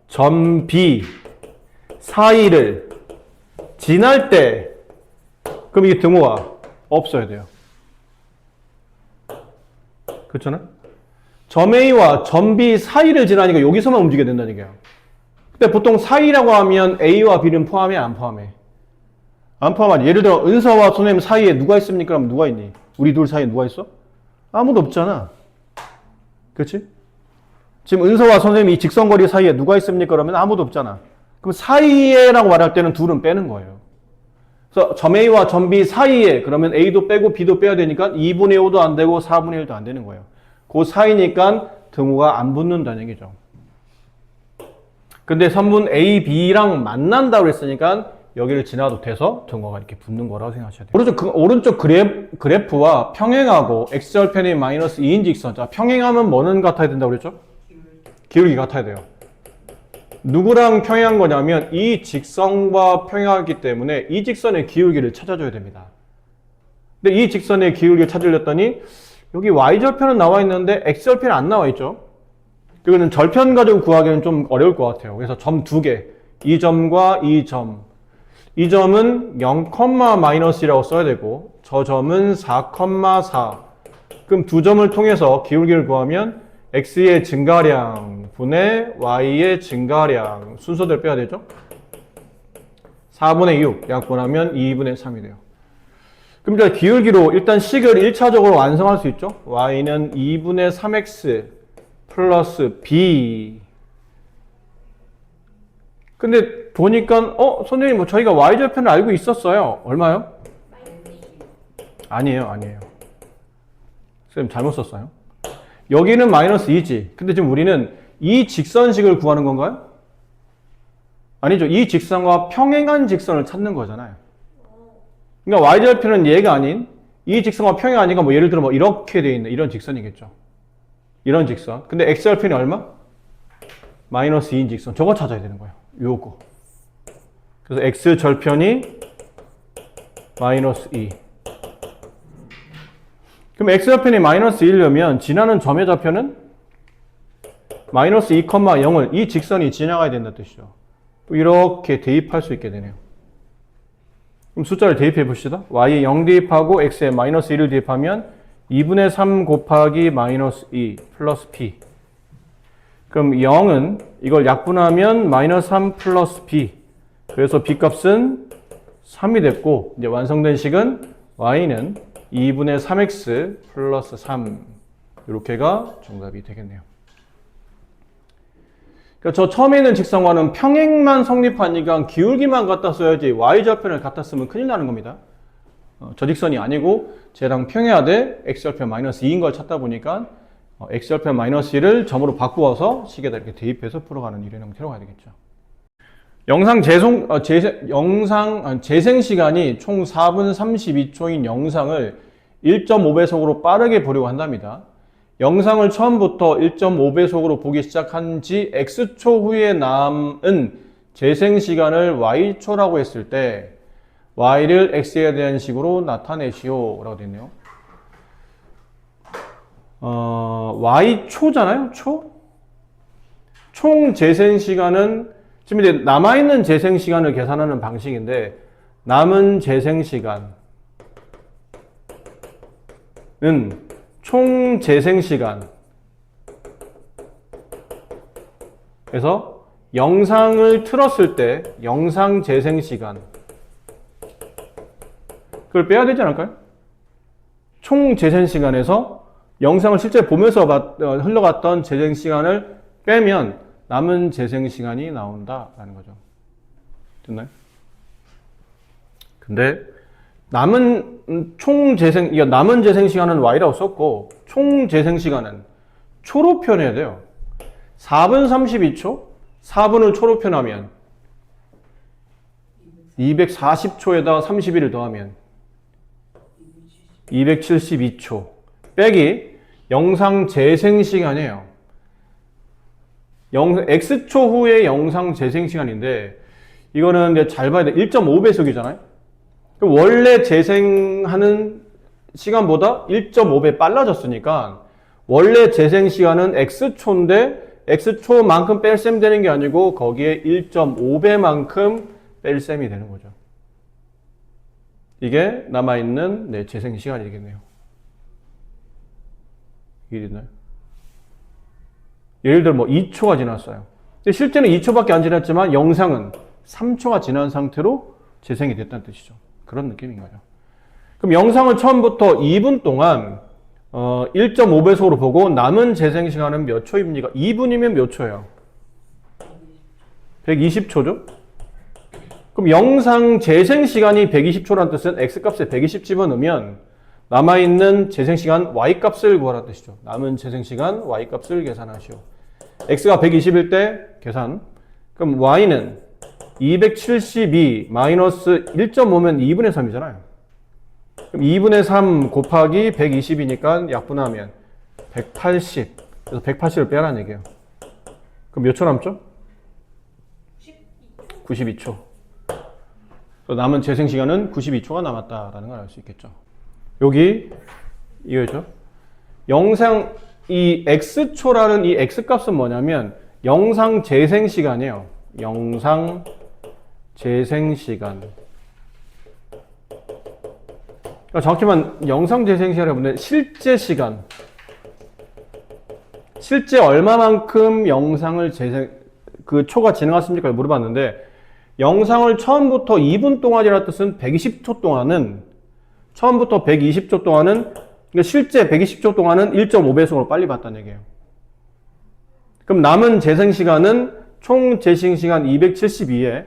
점 B 사이를 지날 때 그럼 이게 등호가 없어야 돼요. 그렇잖아? 점 A와 점 B 사이를 지나니까 여기서만 움직여야 된다는 얘기예요. 근데 보통 사이라고 하면 A와 B는 포함해? 안 포함해? 안 포함하지. 예를 들어 은서와 선생님 사이에 누가 있습니까? 그럼 누가 있니? 우리 둘 사이에 누가 있어? 아무도 없잖아. 그렇지? 지금 은서와 선생님이 이 직선거리 사이에 누가 있습니까? 그러면 아무도 없잖아. 그럼 사이에라고 말할 때는 둘은 빼는 거예요. 그래서 점 A와 점 B 사이에 그러면 A도 빼고 B도 빼야 되니까 2분의 5도 안 되고 4분의 1도 안 되는 거예요. 그 사이니까 등호가 안 붙는다는 얘기죠. 근데 선분 A, B랑 만난다고 했으니까 여기를 지나도 돼서 등호가 이렇게 붙는 거라고 생각하셔야 돼요. 오른쪽 그래프와 평행하고 x절편이 마이너스 2인 직선. 자, 평행하면 뭐는 같아야 된다고 그랬죠? 기울기 같아야 돼요. 누구랑 평행한 거냐면 이 직선과 평행하기 때문에 이 직선의 기울기를 찾아줘야 됩니다. 근데 이 직선의 기울기를 찾으려더니 여기 y절편은 나와 있는데 x절편이 안 나와 있죠. 이거는 절편 가지고 구하기는 좀 어려울 것 같아요. 그래서 점 두 개, 이 점과 이 점. 이 점은 0, 마이너스라고 써야 되고 저 점은 4,4. 그럼 두 점을 통해서 기울기를 구하면 x의 증가량 분의 y의 증가량 순서대로 빼야 되죠. 4분의 6 약분하면 2분의 3이 돼요. 그럼 이제 기울기로 일단 식을 1차적으로 완성할 수 있죠. y는 2분의 3x 플러스 b. 근데 보니까 선생님 뭐 저희가 y절편을 알고 있었어요. 얼마요? 아니에요. 선생님 잘못 썼어요. 여기는 마이너스 2지. 근데 지금 우리는 이 직선식을 구하는 건가요? 아니죠. 이 직선과 평행한 직선을 찾는 거잖아요. 그러니까 y절편은 얘가 아닌 이 직선과 평행 아니가 뭐 예를 들어 뭐 이렇게 돼 있는 이런 직선이겠죠. 이런 직선. 근데 x절편이 얼마? 마이너스 2인 직선. 저거 찾아야 되는 거예요. 요거. 그래서 x절편이 마이너스 2. 그럼 x절편이 마이너스 1이려면 지나는 점의 좌표는 마이너스 2,0을 이 직선이 지나가야 된다는 뜻이죠. 이렇게 대입할 수 있게 되네요. 그럼 숫자를 대입해 봅시다. y에 0 대입하고 x에 마이너스 1을 대입하면 2분의 3 곱하기 마이너스 2 플러스 p. 그럼 0은 이걸 약분하면 마이너스 3 플러스 b. 그래서 b 값은 3이 됐고 이제 완성된 식은 y는 2분의 3x 플러스 3 이렇게가 정답이 되겠네요. 그러니까 저 처음에 있는 직선과는 평행만 성립하니까 기울기만 갖다 써야지 y절편을 갖다 쓰면 큰일 나는 겁니다. 저 직선이 아니고 쟤랑 평행하되 x절편 마이너스 2인 걸 찾다 보니까 x절편 마이너스 1을 점으로 바꾸어서 식에다 이렇게 대입해서 풀어가는 이런 형태로 가야 되겠죠. 재생 시간이 총 4분 32초인 영상을 1.5배속으로 빠르게 보려고 한답니다. 영상을 처음부터 1.5배속으로 보기 시작한 지 x초 후에 남은 재생 시간을 y초라고 했을 때 y를 x에 대한 식으로 나타내시오 라고 되어 있네요. y초잖아요. 총 재생 시간은 지금 이제 남아있는 재생 시간을 계산하는 방식인데 남은 재생 시간은 총 재생 시간 그래서 영상을 틀었을 때 영상 재생 시간 그걸 빼야 되지 않을까요? 총 재생 시간에서 영상을 실제 보면서 흘러갔던 재생 시간을 빼면 남은 재생 시간이 나온다라는 거죠. 됐나요? 근데 남은 재생 시간은 y라고 썼고 총 재생 시간은 초로 표현해야 돼요. 4분 32초 4분을 초로 표현하면 240초에다 31을 더하면 272초 빼기 영상 재생 시간이에요. x초 후의 영상 재생 시간인데 이거는 이제 잘 봐야 돼. 1.5배속이잖아요. 그럼 원래 재생하는 시간보다 1.5배 빨라졌으니까 원래 재생 시간은 x초인데 x초만큼 뺄셈 되는 게 아니고 거기에 1.5배만큼 뺄셈이 되는 거죠. 이게 남아있는 재생 시간이 되겠네요. 이게 됐나요? 예를 들어 뭐 2초가 지났어요. 근데 실제는 2초밖에 안 지났지만 영상은 3초가 지난 상태로 재생이 됐다는 뜻이죠. 그런 느낌인 거죠. 그럼 영상을 처음부터 2분 동안 1.5배속으로 보고 남은 재생 시간은 몇 초입니까? 2분이면 몇 초예요? 120초죠? 그럼 영상 재생 시간이 120초라는 뜻은 x값에 120 집어넣으면 남아있는 재생 시간 y값을 구하라는 뜻이죠. 남은 재생 시간 y값을 계산하시오. x가 120일 때 계산. 그럼 y는 272 마이너스 1.5면 2분의 3이잖아요. 그럼 2분의 3 곱하기 120이니까 약분하면 180. 그래서 180을 빼라는 얘기예요. 그럼 몇 초 남죠? 92초. 그래서 남은 재생 시간은 92초가 남았다라는 걸 알 수 있겠죠. 여기 이거죠. 영상 이 x초라는 이 x값은 뭐냐면 영상 재생 시간이에요. 영상 재생 시간. 그러니까 정확히만 영상 재생 시간을 보면 실제 시간. 실제 얼마만큼 영상을 그 초가 진행했습니까? 물어봤는데 영상을 처음부터 2분 동안이라는 뜻은 120초 동안은 처음부터 120초 동안은 실제 120초 동안은 1.5배속으로 빨리 봤다는 얘기예요. 그럼 남은 재생 시간은 총 재생 시간 272에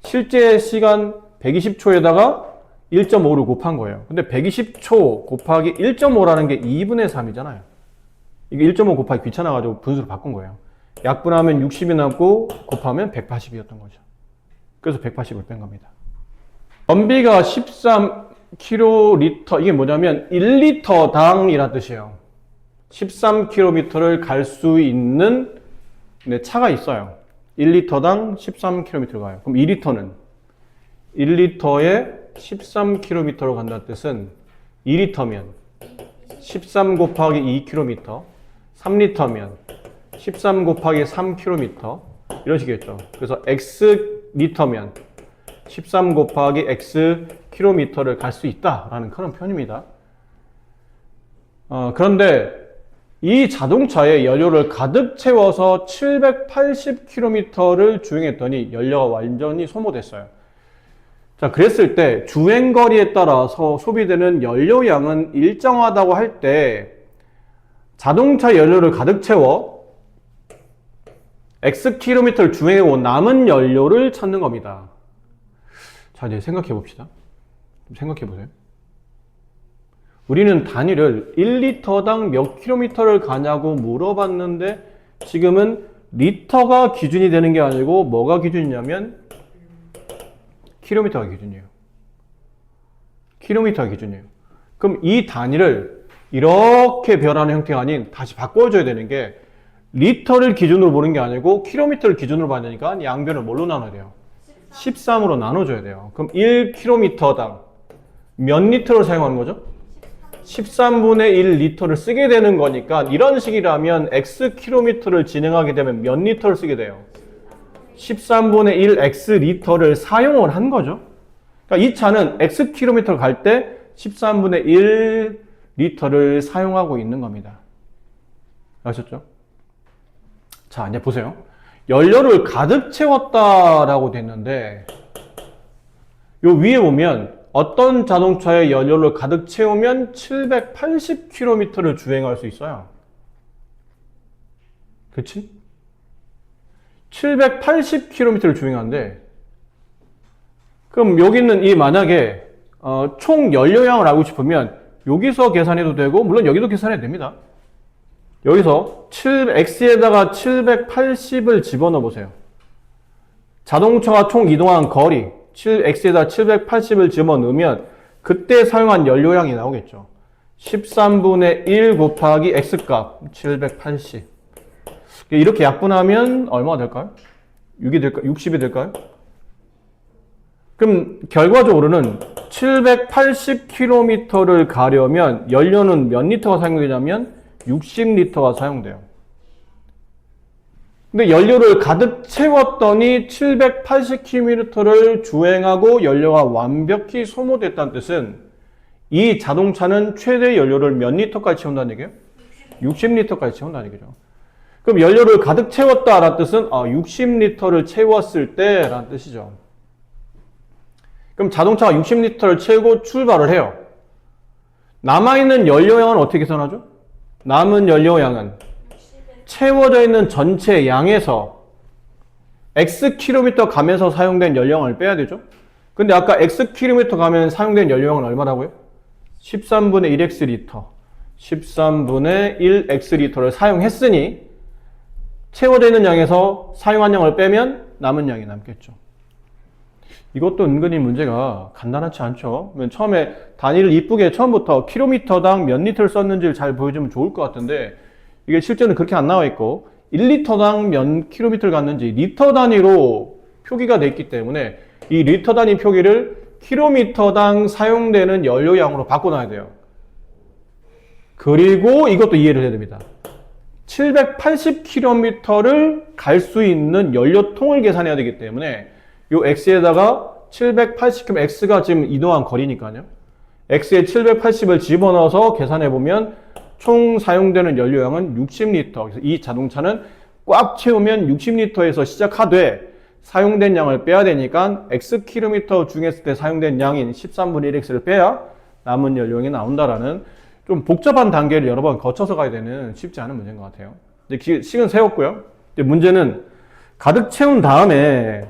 실제 시간 120초에다가 1.5를 곱한 거예요. 근데 120초 곱하기 1.5라는 게 2분의 3이잖아요. 이게 1.5 곱하기 귀찮아가지고 분수로 바꾼 거예요. 약분하면 60이 남고 곱하면 180이었던 거죠. 그래서 180을 뺀 겁니다. 전비가 13kl, 이게 뭐냐면 1리터당이란 뜻이에요. 13km를 갈 수 있는 차가 있어요. 1리터당 13km 가요. 그럼 2리터는 1리터에 13km로 간다는 뜻은 2리터면 13 곱하기 2km, 3리터면 13 곱하기 3km 이런 식이겠죠. 그래서 X리터면 13 곱하기 Xkm를 갈 수 있다라는 그런 표현입니다. 그런데 이 자동차에 연료를 가득 채워서 780km를 주행했더니 연료가 완전히 소모됐어요. 자, 그랬을 때 주행거리에 따라서 소비되는 연료량은 일정하다고 할 때 자동차 연료를 가득 채워 Xkm를 주행하고 남은 연료를 찾는 겁니다. 자, 이제 생각해 봅시다. 좀 생각해 보세요. 우리는 단위를 1리터당 몇 킬로미터를 가냐고 물어봤는데 지금은 리터가 기준이 되는 게 아니고 뭐가 기준이냐면 킬로미터가 기준이에요. 킬로미터가 기준이에요. 그럼 이 단위를 이렇게 변하는 형태가 아닌 다시 바꿔줘야 되는 게 리터를 기준으로 보는 게 아니고 킬로미터를 기준으로 봐야 되니까 양변을 뭘로 나눠야 돼요? 13으로 나눠줘야 돼요. 그럼 1킬로미터당 몇 리터를 사용하는 거죠? 13분의 1 리터를 쓰게 되는 거니까 이런 식이라면 X킬로미터를 진행하게 되면 몇 리터를 쓰게 돼요? 13분의 1 X리터를 사용을 한 거죠. 그러니까 이 차는 X킬로미터를 갈 때 13분의 1 리터를 사용하고 있는 겁니다. 아셨죠? 자, 이제 보세요. 연료를 가득 채웠다라고 됐는데 요 위에 보면 어떤 자동차의 연료를 가득 채우면 780km를 주행할 수 있어요. 그치? 780km를 주행하는데 그럼 여기 있는 이 만약에 총 연료량을 알고 싶으면 여기서 계산해도 되고 물론 여기도 계산해도 됩니다. 여기서 X에다가 780을 집어넣어 보세요. 자동차가 총 이동한 거리 X에다 780을 집어넣으면 그때 사용한 연료량이 나오겠죠. 13분의 1 곱하기 X값 780 이렇게 약분하면 얼마가 될까요? 6이 될까요? 60이 될까요? 그럼 결과적으로는 780km를 가려면 연료는 몇 리터가 사용되냐면 60리터가 사용돼요. 근데 연료를 가득 채웠더니 780km를 주행하고 연료가 완벽히 소모됐다는 뜻은 이 자동차는 최대 연료를 몇 리터까지 채운다는 얘기예요? 60리터까지 채운다는 얘기죠. 그럼 연료를 가득 채웠다라는 뜻은 60리터를 채웠을 때라는 뜻이죠. 그럼 자동차가 60리터를 채우고 출발을 해요. 남아있는 연료량은 어떻게 계산하죠? 남은 연료량은 채워져 있는 전체 양에서 X킬로미터 가면서 사용된 연료량을 빼야 되죠. 근데 아까 X킬로미터 가면 사용된 연료량은 얼마라고요? 13분의 1X리터 13분의 1X리터를 사용했으니 채워져 있는 양에서 사용한 양을 빼면 남은 양이 남겠죠. 이것도 은근히 문제가 간단하지 않죠. 처음에 단위를 이쁘게 처음부터 킬로미터당 몇 리터를 썼는지를 잘 보여주면 좋을 것 같은데 이게 실제는 그렇게 안 나와 있고 1리터당 몇 킬로미터를 갔는지 리터 단위로 표기가 돼 있기 때문에 이 리터 단위 표기를 킬로미터당 사용되는 연료량으로 바꿔놔야 돼요. 그리고 이것도 이해를 해야 됩니다. 780km를 갈 수 있는 연료통을 계산해야 되기 때문에 요 X에다가 780km, X가 지금 이동한 거리니까요. X에 780을 집어넣어서 계산해보면 총 사용되는 연료량은 60리터. 그래서 이 자동차는 꽉 채우면 60리터에서 시작하되 사용된 양을 빼야 되니까 X킬로미터 중했을 때 사용된 양인 13분의 1X를 빼야 남은 연료량이 나온다라는 좀 복잡한 단계를 여러 번 거쳐서 가야 되는 쉽지 않은 문제인 것 같아요. 이제 식은 세웠고요. 이제 문제는 가득 채운 다음에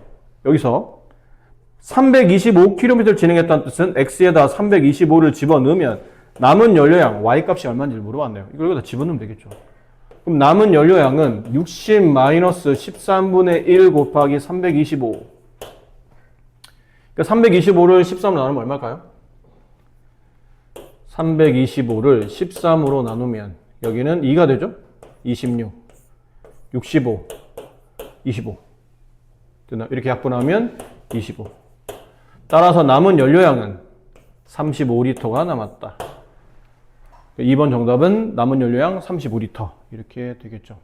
여기서 325km 진행했다는 뜻은 x에다 325를 집어넣으면 남은 연료양 y 값이 얼마인지 물어봤네요. 이걸 여기다 집어넣으면 되겠죠. 그럼 남은 연료양은 60-13분의 1 곱하기 325. 그러니까 325를 13으로 나누면 얼마일까요? 325를 13으로 나누면 여기는 2가 되죠? 26, 65, 25. 됐나? 이렇게 약분하면 25. 따라서 남은 연료양은 35리터가 남았다. 2번 정답은 남은 연료양 35리터 이렇게 되겠죠.